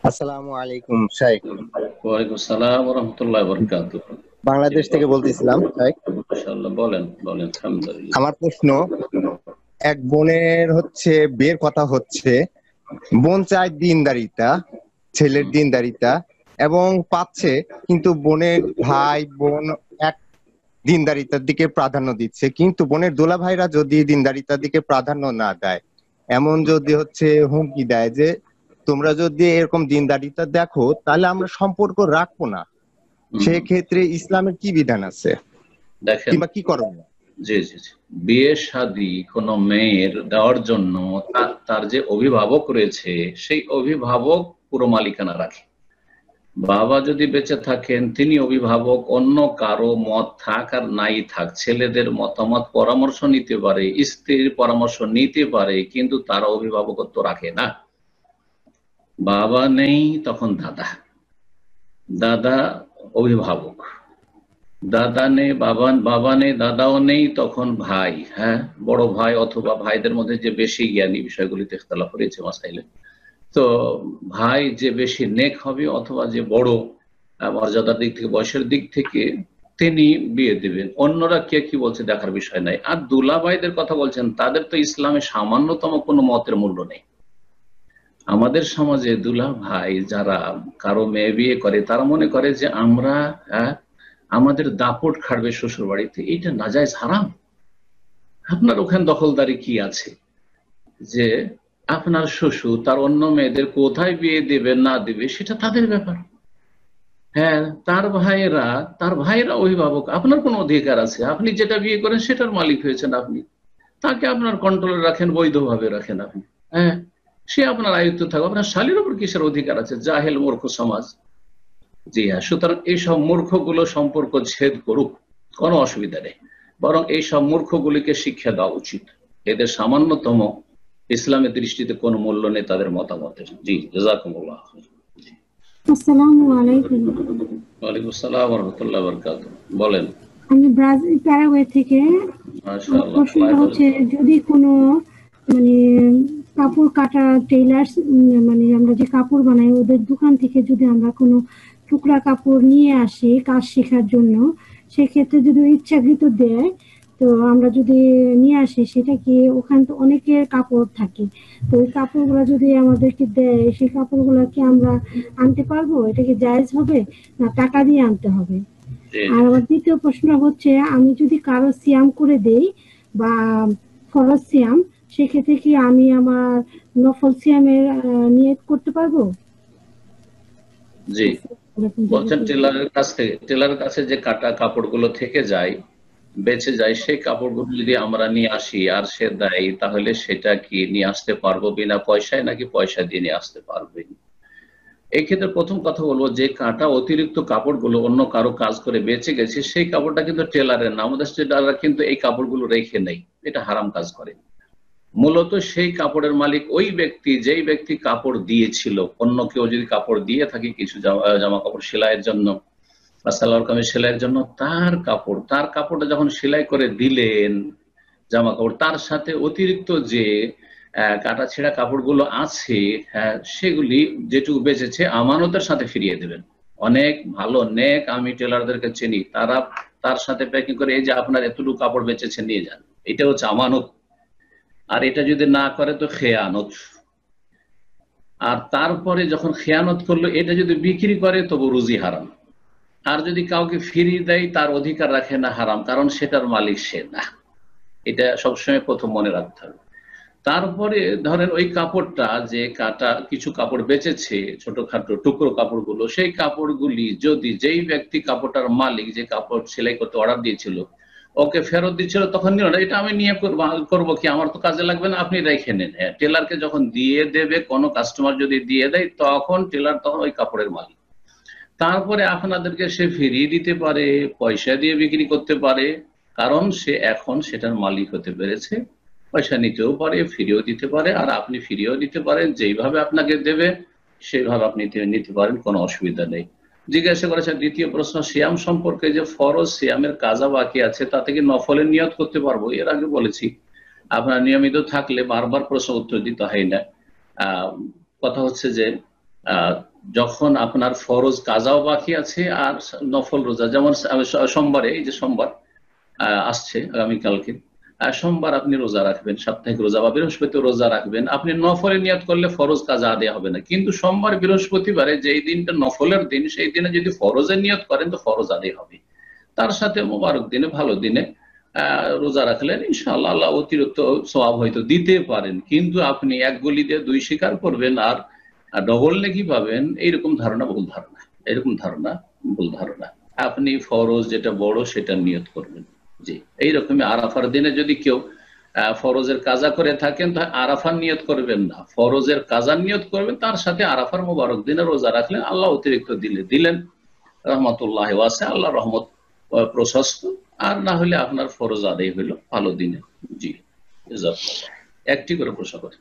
আসসালামু আলাইকুম শাইখ। ওয়ালাইকুম আসসালাম ওয়া রাহমাতুল্লাহি ওয়া বারাকাতুহু। জি, বাংলাদেশ থেকে বলতেছিলাম শাইখ। মাশাআল্লাহ, বলেন বলেন, আলহামদুলিল্লাহ। আমার প্রশ্ন, এক বোনের বিয়ের কথা হচ্ছে। বোন চায় দিনদারিতা, ছেলের হুম, দিনদারিতা এবং পাচ্ছে, কিন্তু বোনের ভাই বোন এক দিনদারিতার দিকে প্রাধান্য দিচ্ছে, কিন্তু বোনের দোলা ভাইরা যদি দিনদারিতার দিকে প্রাধান্য না দেয়, এমন হুম, যদি হুমকি দেয় যে তোমরা যদি এরকম দিনদারিতা দেখো তাহলে আমরা সম্পর্ক রাখবো না, হুম। সেক্ষেত্রে ইসলামের কি বিধান আছে দেখেন, কিংবা কি করণীয়? জি জি জি, বিয়ে শাদী কোনো মেয়ের দেওয়ার জন্য তার তার যে অভিভাবক রয়েছে, সেই অভিভাবক পুরো মালিকানা রাখে। বাবা যদি বেঁচে থাকেন তিনি অভিভাবক, অন্য কারো মত থাক আর নাই থাক, ছেলেদের মতামত পরামর্শ নিতে পারে, স্ত্রীর পরামর্শ নিতে পারে, কিন্তু তারা অভিভাবকত্ব রাখে না। বাবা নেই তখন দাদা, দাদা অভিভাবক, দাদা নেই, বাবা বাবা নেই, দাদাও নেই, তখন ভাই, হ্যাঁ, বড় ভাই অথবা ভাইদের মধ্যে যে বেশি জ্ঞানী, বিষয়গুলিতে ইখতিলাফ রয়েছে মাসাইলে। তো ভাই যে বেশি নেক হবে অথবা যে বড় মর্যাদার দিক থেকে, বয়সের দিক থেকে, তিনি বিয়ে দিবেন। অন্যরা কে কি বলছে দেখার বিষয় নাই। আর দুলাভাইদের কথা বলছেন, তাদের তো ইসলামে সামান্যতম কোনো মতের মূল্য নেই। আমাদের সমাজে দুলা ভাই যারা কারো মেয়ে বিয়ে করে, তারা মনে করে যে আমরা, আমাদের দাপট খাটবে শ্বশুর বাড়িতে, এটা নাজায়েজ, হারাম। আপনার ওখানে দখলদারি কি আছে যে আপনার শ্বশুর তার অন্য মেয়েদের কোথায় বিয়ে দেবে না দেবে সেটা তাদের ব্যাপার। হ্যাঁ, তার ভাইয়েরা অভিভাবক, আপনার কোন অধিকার আছে? আপনি যেটা বিয়ে করেন সেটার মালিক হয়েছেন আপনি, তাকে আপনার কন্ট্রোলে রাখেন, বৈধভাবে রাখেন আপনি। হ্যাঁ, সে আপনার আয়ত্ত থাকবে, আপনার শালীর উপর কিসের অধিকার আছে? জাহেল মূর্খ সমাজ। জি হ্যাঁ, সুতরাং এইসব মূর্খগুলো সম্পর্ক ছেদ করুক, কোনো অসুবিধা নেই। বরং এইসব মূর্খগুলিকে শিক্ষা দেওয়া উচিত। এদের সামান্যতম ইসলামের দৃষ্টিতে কোনো মূল্য নেই তাদের মতামতের। জি, জাযাকুমুল্লাহ খাইর। জি, আসসালামু আলাইকুম। ওয়ালাইকুম আসসালাম ওয়া রাহমাতুল্লাহি ওয়া বারাকাতুহু। বলেন। আমি ব্রাজিল প্যারাগুয়ে থেকে। আমার মাশাআল্লাহ, আল্লাহ প্রশ্নটা হেফাজত হচ্ছে, করুন। যদি কোনো মানে কাপড় কাটা টেইলার্স, মানে আমরা যে কাপড় বানাই ওদের দোকান থেকে যদি আমরা কোনো টুকরা কাপড় নিয়ে আসি কাজ শেখার জন্য, সেক্ষেত্রে যদি ও ইচ্ছাকৃত দেয়, তো আমরা যদি নিয়ে আসি, সেটা কি, ওখানে তো অনেকের কাপড় থাকে, তো ওই কাপড়গুলো যদি আমাদেরকে দেয়, সেই কাপড়গুলো কি আমরা আনতে পারবো? এটা কি জায়েজ হবে, না টাকা দিয়ে আনতে হবে? জি আর জি আমার দ্বিতীয় প্রশ্ন হচ্ছে, আমি যদি কারো সিয়াম করে দেই বা ফরজ সিয়াম, সেক্ষেত্রে কি আমি আমার নফল সিয়ামের নিয়ত করতে পারবো? জি। আসসালামু আলাইকুম বলছেন জাযাকাল্লাহ। টেলারের কাছে যে কাটা কাপড়গুলো থেকে যায়, বেঁচে যায়, সেই কাপড়গুলো যদি আমরা নিয়ে আসি আর সে দেয়, তাহলে সেটা কি নিয়ে আসতে পারবো বিনা পয়সায়, নাকি পয়সা দিয়ে নিয়ে আসতে পারবে? এই ক্ষেত্রে প্রথম কথা বলবো, যে কাটা অতিরিক্ত কাপড়গুলো অন্য কারো কাজ করে বেঁচে গেছে, সেই কাপড়টা কিন্তু টেলারের না। আমাদের টেলাররা কিন্তু এই কাপড়গুলো রেখে নেই, এটা হারাম কাজ করে। মূলত সেই কাপড়ের মালিক ওই ব্যক্তি, যেই ব্যক্তি কাপড় দিয়েছিল। অন্য কেউ যদি কাপড় দিয়ে থাকে কিছু জামা কাপড় সেলাইয়ের জন্য বা সালোয়ার কামিজ সেলাইয়ের জন্য, তার কাপড়টা যখন সেলাই করে দিলেন, জামা কাপড়, তার সাথে অতিরিক্ত যে কাটা ছেঁড়া কাপড়গুলো আছে, হ্যাঁ, সেগুলি যেটুকু বেঁচেছে আমানতের সাথে ফিরিয়ে দেবেন। অনেক ভালো নেক আমি টেলারদেরকে চিনি, তারা তার সাথে প্যাকিং করে, এই যে আপনার এতটুকু কাপড় বেঁচেছে নিয়ে যান, এটা হচ্ছে আমানত। আর এটা যদি না করে তো খেয়ানত। আর তারপরে যখন খেয়ানত করলো, এটা যদি বিক্রি করে তবু রুজি হারাম। আর যদি কাউকে ফিরিয়ে দেয়, তার অধিকার রাখে না, হারাম, কারণ সেটার মালিক সে না। এটা সবসময় প্রথম মনে রাখতে হবে। তারপরে ধরেন ওই কাপড়টা, যে কাটা কিছু কাপড় বেঁচেছে, ছোটখাটো টুকরো কাপড়গুলো, সেই কাপড়গুলি যদি যেই ব্যক্তি কাপড়টার মালিক, যে কাপড় সেলাই করতে অর্ডার দিয়েছিল, ওকে ফেরত দিচ্ছিল, তখন নিল না, এটা আমি নিয়ে করবো কি, আমার তো কাজে লাগবে না, আপনি রেখে নেন। হ্যাঁ, টেলারকে যখন দিয়ে দেবে, কোনো কাস্টমার যদি দিয়ে দেয়, তখন টেলার তখন ওই কাপড়ের মালিক। তারপরে আপনাদেরকে সে ফিরিয়ে দিতে পারে, পয়সা দিয়ে বিক্রি করতে পারে, কারণ সে এখন সেটার মালিক হতে পেরেছে। পয়সা নিতেও পারে, ফিরিয়েও দিতে পারে, আর আপনি ফিরিয়েও দিতে পারেন, যেইভাবে আপনাকে দেবে সেইভাবে আপনি নিতে পারেন, কোনো অসুবিধা নেই। জিজ্ঞাসা করেছেন দ্বিতীয় প্রশ্ন সিয়াম সম্পর্কে, যে ফরজ সিয়ামের কাজা বাকি আছে, তা থেকে নফলের নিয়ত করতে পারবো। এর আগে বলেছি, আপনার নিয়মিত থাকলে বারবার প্রশ্ন উত্তর দিতে হয় না। আহ কথা হচ্ছে যে যখন আপনার ফরজ কাজাও বাকি আছে আর নফল রোজা, যেমন সোমবারে, এই যে সোমবার আসছে আগামীকালকে, সোমবার আপনি রোজা রাখবেন, সাপ্তাহিক রোজা, বা বৃহস্পতি রোজা রাখবেন, আপনি নফলে নিয়ত করলে ফরজ কাজা আদায় হবে না। কিন্তু সোমবার বৃহস্পতিবারে যেই দিনটা নফলের দিন, সেই দিনে যদি ফরজের নিয়ত করেন তো ফরজ আদায় হবে। তার সাথে মোবারক দিনে, ভালো দিনে রোজা রাখলেন, ইনশাআল্লাহ আল্লাহ অতিরিক্ত সওয়াব হয়তো দিতে পারেন। কিন্তু আপনি এক গলি দিয়ে দুই শিকার করবেন আর ডবল নেকি পাবেন, এইরকম ধারণা ভুল ধারণা, এরকম ধারণা ভুল ধারণা। আপনি ফরজ যেটা বড় সেটা নিয়ত করবেন। জি, এইরকমই আরাফার দিনে যদি কেউ ফরজের কাজা করে থাকেন, তা আরাফার নিয়ত করবেন না, ফরজের কাজার নিয়ত করবেন, তার সাথে আরাফার মোবারক দিনে রোজা রাখলেন, আল্লাহ অতিরিক্ত দিলেন, রহমতুল্লাহ ওয়াসিআ, আল্লাহ রহমত প্রশস্ত। আর না হলে আপনার ফরজ আদায় হইল ভালো দিনে। জি, একটি করে প্রশ্ন করেন।